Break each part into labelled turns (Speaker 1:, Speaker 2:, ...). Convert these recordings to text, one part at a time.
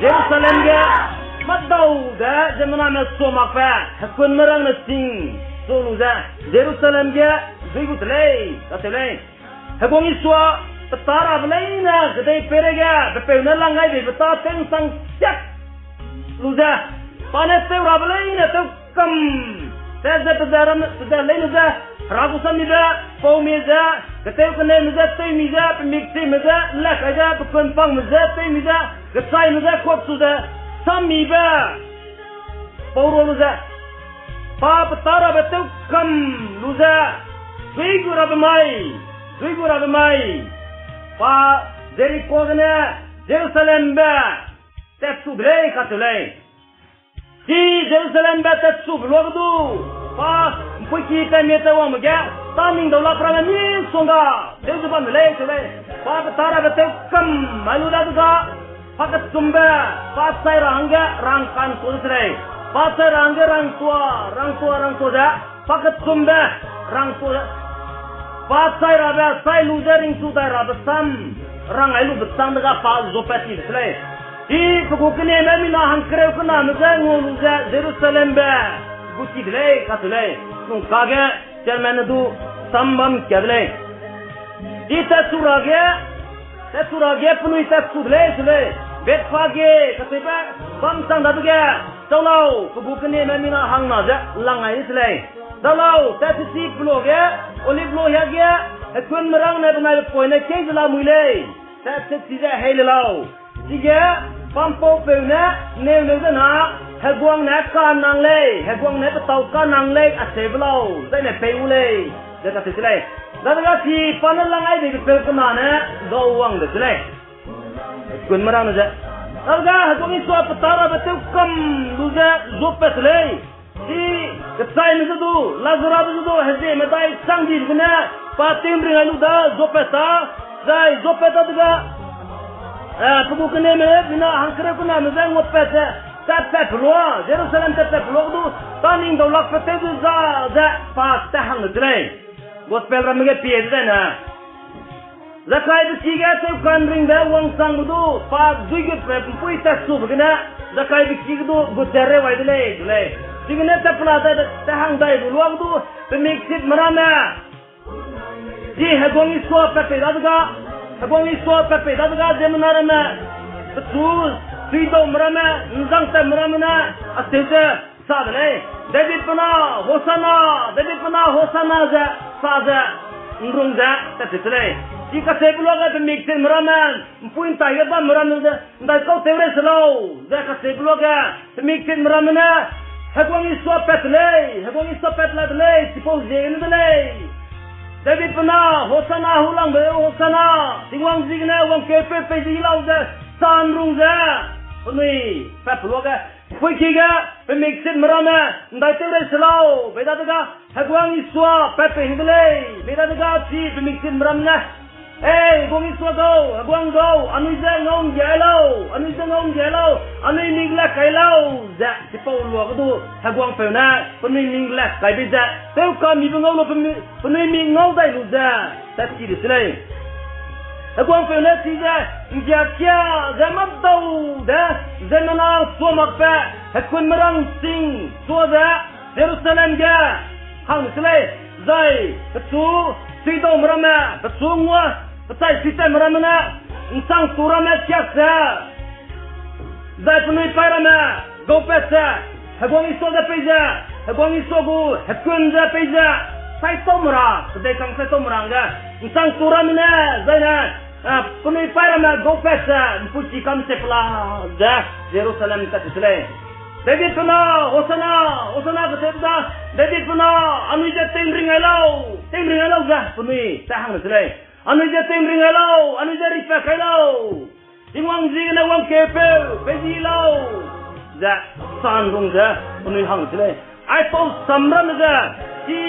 Speaker 1: Jerusalem ga madau da jamana me somak fa hakun marang na sing solu da Jerusalem ga zigut lei katlei hagong iswa petara belaina gede perega bepena langai be beta teng sang yak luza panete ura belaina tu kam teza pedaram pedalai luza ragusan mida pau meza gede kene meza tei meza pemikti meza lak aja pekun pang meza tei meza gesai meza kop suza samiba pau luza pa petara betu kam luza Zigura bemai pa Jericho gana Jerusalem ba tetsu blei katulei si Jerusalem ba tetsu blogdu pa mpiki temeta wa mga taming dola prana min songa desu ban lei tulei pa tara betu kam maluda duga pakat sumba pa sai ranga rangkan tulei pa sai ranga rang tua da pakat sumba rang tua Pasai rabe sai luzering sudah rabe sam rang ailu betang daga pas zopati selai. Di pukukne memina hangkreu kena mezangu luza Jerusalem ba buti delay katulai. Nung kage cermen du sambam kedlai. Di surage penuh delay selai. Bet pagi katiba bam sang daduga. Tolong pukukne memina hang naja langai selai. Dalau tadi blog ya, oleh blog ya dia, ekon merang na benai poin na change la mulai. Tadi tidak helalau. Jika pampo pena, ne na, heguang na kan nang lei, heguang na betau kan nang lei, aseblau, dah na peulei. Dah tak selai. Dah tak si panel langai di pel kemana, gawang dah selai. Ekon merang na. Dah heguang itu apa tara betul kam, luza zopet lei. Si ketai ni tu, lazarab tu, heze medai sangdi guna, patim ringalu dah zopeta, zai zopeta tu ga, pukukne me bina hangkere kuna mezang ngopeta, tete peluang, Jerusalem tete peluang tu, taning dolak pete tu za pas tahang ngerai, gospel ramai piye tu na, zakai tu tiga tu kan ring dah wang sang tu, pas duit pui tak sub guna, zakai tu tiga tu gotere wai tu le. Jika tak pernah tahang day duluan tu pemiksit merana. Di hegongi suap pepeda daga jemenarana. Betul, suido merana, nzang te merana, asete sadle. David pernah hosana saja nrung tersebut. Jika saya pulang ke pemiksit merana, puin tayar ban merana, dah kau teres lau. Jika saya pulang ke pemiksit merana. Hagwang iswa petlei, sipos jeng delei. David pernah hosana hulang beu hosana, tingwang zigna wang kepe pejilau je sanrung je. Puni peploga, pui kiga pemiksit merana, ndai tere selau, beda daga hagwang iswa pepe delei, beda daga si pemiksit merana. Gong iswa hagwang anuize ngong jelau, anui ningla kailau, za sipau luak tu, hagwang pena, penui ningla kai beza, teu kami bengau lo penui mingau dai lu za, tapi di sini, hagwang pena tiga, injakia zaman tau dah, zaman suamak pa, hakun merang sing, suada Jerusalem ga, hang sini, zai, betul, sidau merana, betul semua. Betul kita meramana, insang turama kiasa. Zai penui parama, gopesa, hagwang iso da peza, hagwang iso gu, hakun da peza. Sai tomra, sedai kang sai tomra nga. Insang turamana, zai na, penui parama gopesa, puji kam sepla da Jerusalem ta selai. David pernah hosana ketebda. David pernah anu je tengring elau ga penui tahang selai. Anu je tengring elau, anu je rifak elau. Ingwang zigna wang kepe, pejilau. Za sandung za penui hang selai. Ai pau samram za si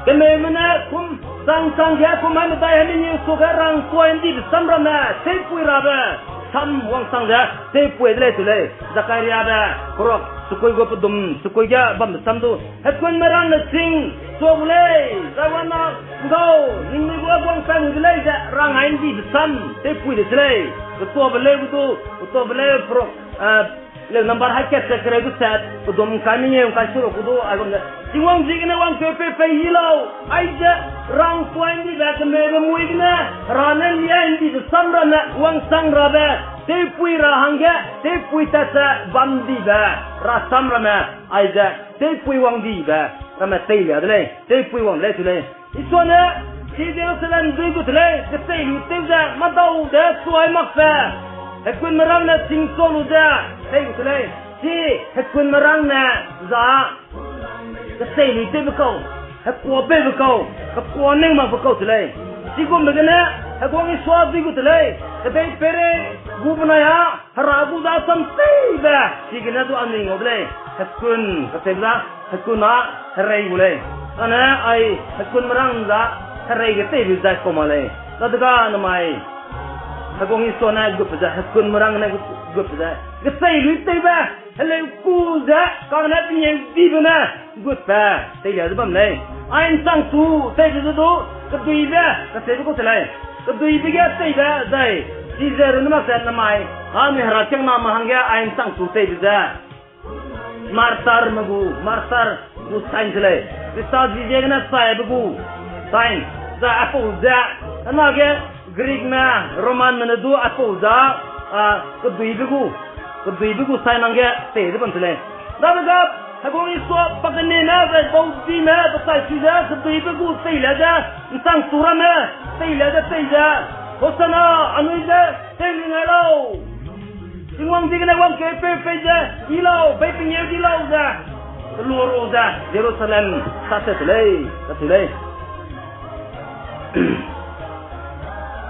Speaker 1: kememena kum sang ya kumai dai hani sugarang kuendi samrama sepui raba. Sam wang sang ja sepui dele tule Zakaria da korok sukoi go pudum sukoi ga bam samdu hakun marang na sing tua bule zawana go ning ni gua gwang sang bule ja rang hain di besam te pui de sele tua bule tua bule pro le number haket sekre du set dom kami yang kasur kudu agam singwang jigna wang pepe pe hilo aija rang point di bak me muigna ranan ya indi besam rana wang sang rabe te pui rahanga te pui tasa bandi ba rasam rama aija te pui wang di ba rama telia dele te pui wang le tule isona si Jerusalem du gutle te telu teza madau de suai makfa Hakun merangna sing solu da, hey gutule, si hakun merangna za, kasih ni tu bekau, hakua be bekau, hakua neng mak bekau tule, si gum begana, hakuangi suami gutule, kadai pere gubnaya, haragu da sampai da, si kena tu aning gutule, hakun kasih da, hakuna harai gule, karena ai hakun merang za, harai kita bisa komale, tadga namai. Hakong isona gup za hakun merang na gup za gesai lui tai ba hele ku za ka na pinye di bana gup ba tai ya bam nei ain sang tu tai zu do ka dui ba ka se ko thlai ka dui bi ga tai ba dai si zer na ma sa na mai ha mi hara chang na ma hangya ain sang tu tai za martar gu sain thlai sta ji je na sai bu sain za apu za na ge Greek na Roman na do apo da kedui bigu sai nangge te de ban tele da ga hagong iso pagane na ga bauti na batai sida kedui bigu sai la da insang sura na sai la da sai da hosana anuida sai ngalo singwang digna wang ke pe da ilo pe pinye di lo da luoro da Jerusalem sa tele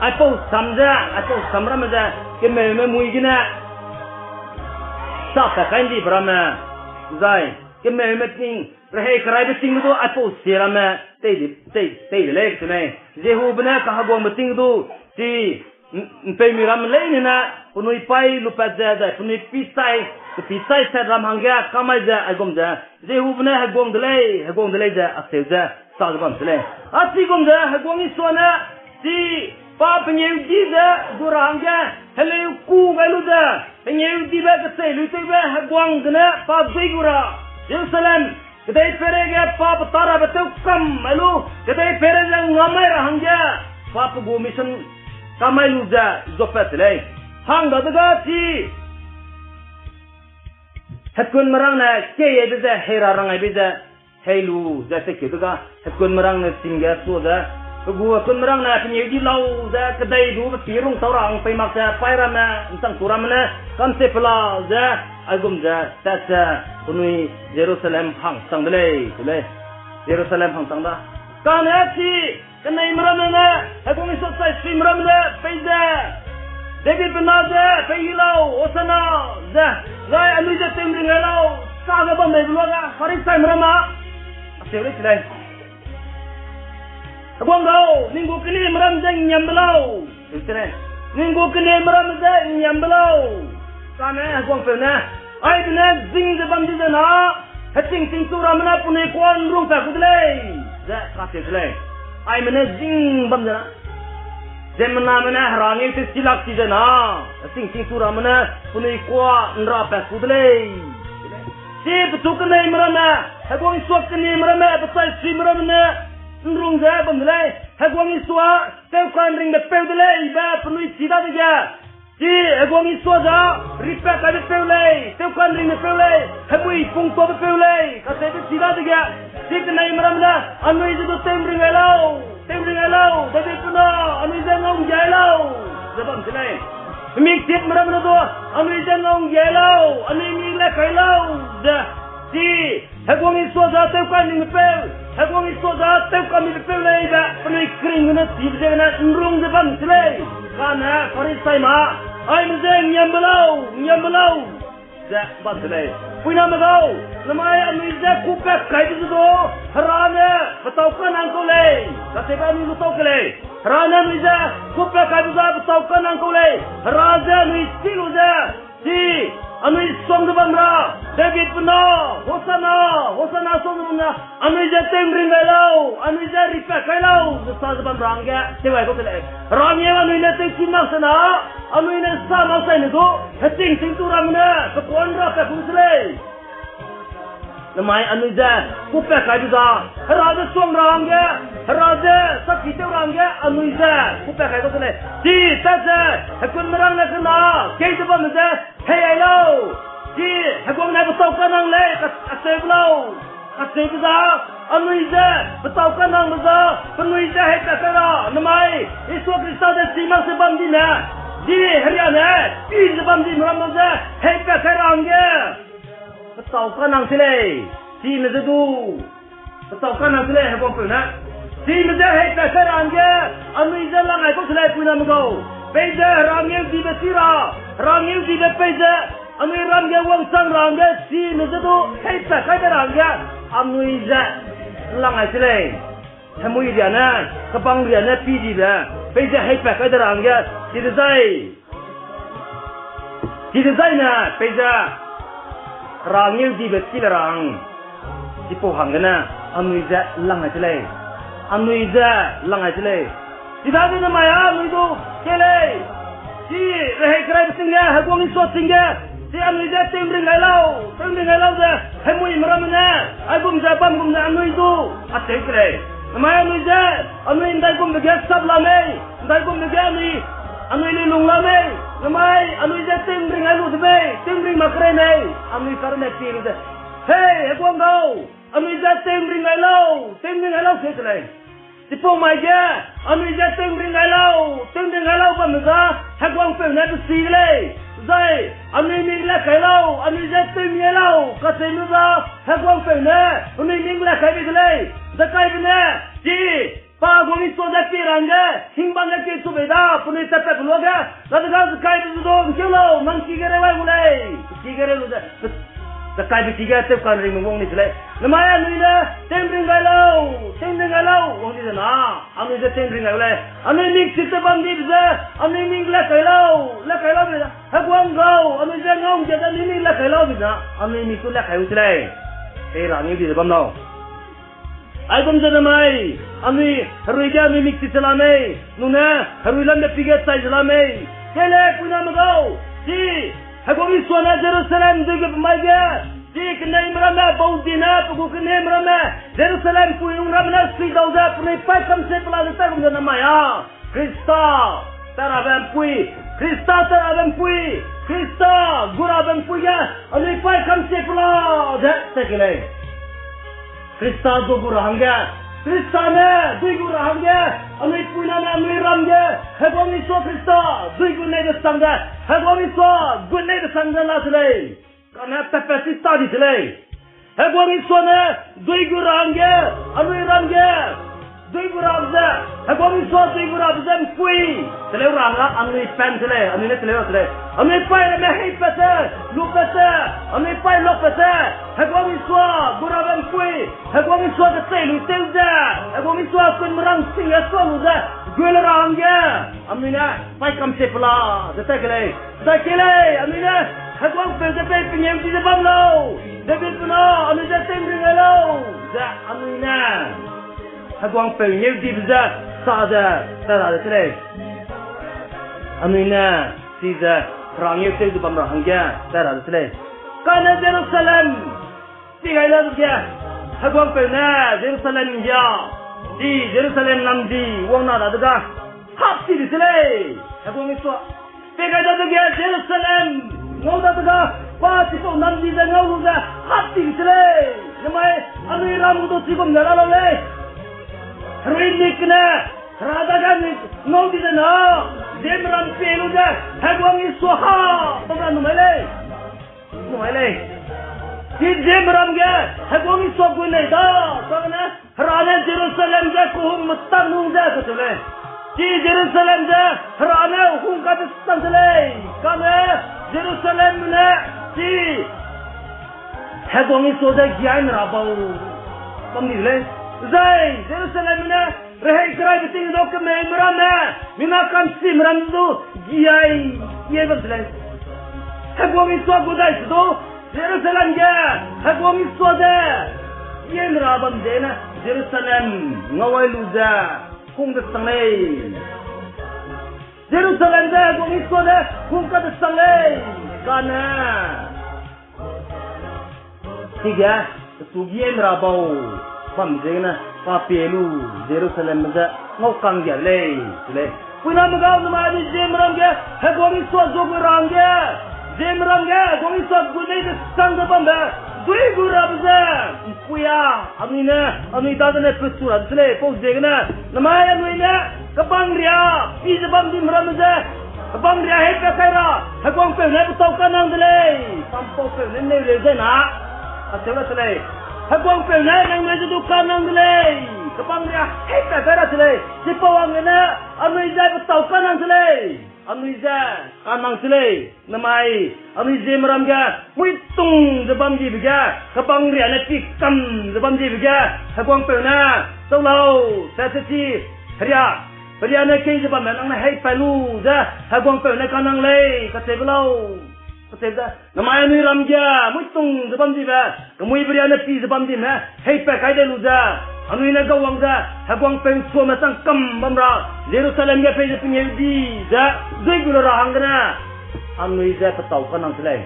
Speaker 1: Apo samram da ke me muigina sa ta kandi brama zai ke me ting rahe karai be ting do apo sirama te le tne jehu bna ka hago meting do ti pe miram leina punui pai lupaza da punui pisai sa ram hangya kamaja agomja jehu bna hagong dele da aseza sa gom dele ati gomja hagong isona ti pa penyew diza durangga hele ku galuda penyew diba kasai lu tebe hagwang gna pa begura Jerusalem kedai perega pa patara betul kam malu kedai perega ngamai rahangga pa pegumisen kamai luda zopet lei hang daga ti hakun marang na ke yeda hera rangai beza helu za se keduga hakun marang na singga soda gua kun merang na penyew di lau za kedai du pirung taurang pai maksa pairana entang turamna kan se pela za agum za tasa kunui Jerusalem hang sang dele Jerusalem hang sang da kan ati kenai meramna agum iso sai sim meramna peida David benaza peilau osana za lai anu za temring lau sa ga bam dei bloga farisai merama asere silai Abang kau, minggu kini meram jeng nyambelau. Minggu kini meram jeng nyambelau. Sana abang pernah. Ay benar jing jebam di sana. Hecing tu ramana punai kuan rung tak kudlei. Dah kasih kudlei. Ay benar jing bam sana. Zemana mana harangi tu silak di sana. Hecing tu ramana punai kuan nrapa kudlei. Si betul kini meram na. Abang suap kini meram na. Betul si meram na. Nrung ja bamdlai hagwang iswa teu kan ring be pewdlai ba punui sida dia si hagwang iswa ja ripa ka be pewlai teu kan ring be pewlai habui pung to be pewlai ka se be sida dia si kenai maramna anui ju tem ring elau dadi puna anui ja ngong jalau ja bamdlai mik tit maramna do anui ja ngong jalau anui mi la kailau ja si hagwang iswa ja teu kan ring be pew Hagwang iso da teu kami pelai da penai kering na tibje na nrung de bam tle kana farisai ma ai mzeng nyambelau da batle puina magau lamai anu ja kuka kai du do harana batau kan angko le kaseba ni lu tau kele harana ni ja kuka kai du da batau kan angko le raja ni silu da si Anui song de bamra David puna Hosana song de bamra Anui je tengring galau Anui je ripa galau sa de bamra angga tewai ko tele rangye anui le te kimak sana anui ne sa ma sai ne go hating ting tu ramna ko konra pe pusle namai anui je ku pe kai da raja song rangga raja sakhi te rangga anui je ku pe kai ko tele ti ta je hakun marang na kana ke de bam je hey hello ji hakun na betul kanang le ka blo Kasih kita, anu ije, betul kan ang beza, penuh ije hekta kera, namai, Yesus Kristus dan simak sebab dina, di hariana, di sebab di malam beza, hekta kera angge, betul kan ang sile, si mezedu, betul kan ang sile, hekong puna, si meze hekta kera angge, anu ije lang hekong sile puna mego, peze rangil di besira, rangil di bepeze. Anu rangga wang sang rangga si mezedu hekta kera rangga. Anu iza lang ai sile hamui dia na kapang dia na pi di la beja hai pa ka darang ya tidai na beja rangil di betil rang di po hangna anu iza lang ai sile tidai na maya anu do kele si rehe krai singa hagong so singa si anu ije tengring galau je hamui maramna agum japam gum na anu itu ate kre namai anu ije anu indai gum begas sab lame indai gum begas ni anu ini lung lame namai anu ije tengring galu debe tengring makre nei anu karne pil de hey agum gau anu ije tengring galau se kre Tipo maja, anu ije tengring galau pamza hagwang pe na bisile zai anu ning la kailau anu ije tengyelau kasenuza hagwang pe na anu ning la kai bisile zakai bne ji pa goni so da piranga hingbang ke subeda pune tape loga ladaga zakai bizo ngelo man kigere wai mulai kigere lu zakai bi tiga tep kan ring mong ni sile namaya nuina tengring galau wong di na anu ije tengring galau anu ning site bandi biza anu ning la kailau biza hagwang gau anu ije ngong je dan ning la kailau biza anu ning ku la kaiu sile rangi di bam no ai bam jana mai anu haruija anu ning site lame nuna haruilam de piga sai lame kele puna magau si hagwang iswana Jerusalem de maga si kenai merana baudina pugu kenai merana Jerusalem puyung ramna si dauda punai pakam se pelazata kum jana maya Krista taraben pui Krista guraben puya anai pakam se pelazata tekele Krista do gurahanga Krista ne dui gurahanga anai puina ne anai ramga hagwang iswa Krista dui gunai de sangga hagwang iswa gunai de sangga na selai karena tepesi tadi selai. Hagwang iswana dui gurangge, anu irangge, dui gurabza. Hagwang iswa dui gurabza mpui. Selai uranga anu ipan selai, anu ini selai. Anu ipai le mehi pesa, lupesa, anu ipai lok pesa. Hagwang iswa gurabza mpui. Hagwang iswa kesai lu teuza. Hagwang iswa kun merang singa soluza. Gue lerangge. Anu ini pai kam sepela. Zakele, anu ini. Hagwang pe penyem di depan lo. David puna anu je tengring lo. Za anu ina. Hagwang pe penyem di beza sada tele. Anu ina si za rangye te di depan rahangya sada tele. Kana Jerusalem. Tiga ila dia. Hagwang pe na Jerusalem ya. Di Jerusalem namdi wong na daga. Hapsi di tele. Hagwang iswa. Tiga ila dia Jerusalem. Ngau daga pati so namdi da ngau da hati sile namai anu ram do sigom nala le rinikna radaga ni ngau di da na demram pelu da hagwang iswaha bana numele di demram ga hagwang iswa gune da sana rana Jerusalem da kuhum mutanu da sile di Jerusalem da rana hum ka sile kana Jerusalem na si hagwang isoda gyai merabau pamile zai Jerusalem na rehe krai biting do ke merana mina kan si merandu gyai ye bersele 해공이 쏘고다 있어도 예루살렘 게 해공이 쏘대 예라밤 데나 예루살렘 ngawai luza kung da sanglay Jerusalem da kung isko da kung ka da sanglay kana tiga sugiye merabaw pamjena pa pelu Jerusalem da ngau kang ya le le puna magaw na ma di jemram ge hagong isko zogurang ge jemram ge kung isko gudai da sang da bamba dui gurabza puya amni da ne pesura sle pos degna namaya nuina kapang ria pizabam di mramza kapang ria he ka kaira hagong pe ne tau kanang dele pampo pe ne le jena asela sle hagong pe ne nang ne du kanang dele kapang ria he ka kaira sle sipawang ne amni da tau kanang dele Anuiza kanang sile namai anuize meramga muitung zebam di biga kapang ria na pikam zebam di biga hagwang pena taulau sasati ria na ke zebam nang na hai palu za hagwang pena kanang le kasebelau kasebda namai anui ramga muitung zebam di ba kemui ria na pi zebam di na hai pa kai de luza Anu ina gawang da hagwang peng suam sang kam bamra Jerusalem ga pe punya di da dui gula rahang na anu ida patau kanang selai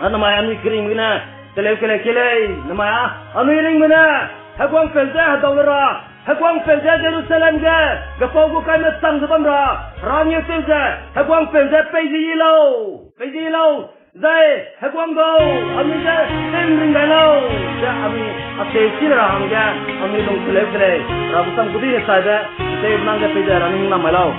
Speaker 1: anu mai anu kering gina kele nama anu ring gina hagwang peng da hadawra hagwang peng da Jerusalem ga gapau go kai sang bamra rang ye teza hagwang peng da pe ji lo Zai hagwang go ami da ten ring galo da ami ate sira hangya ami dong kele rabu sang gudi ne sai da te nang ga pe da running na malau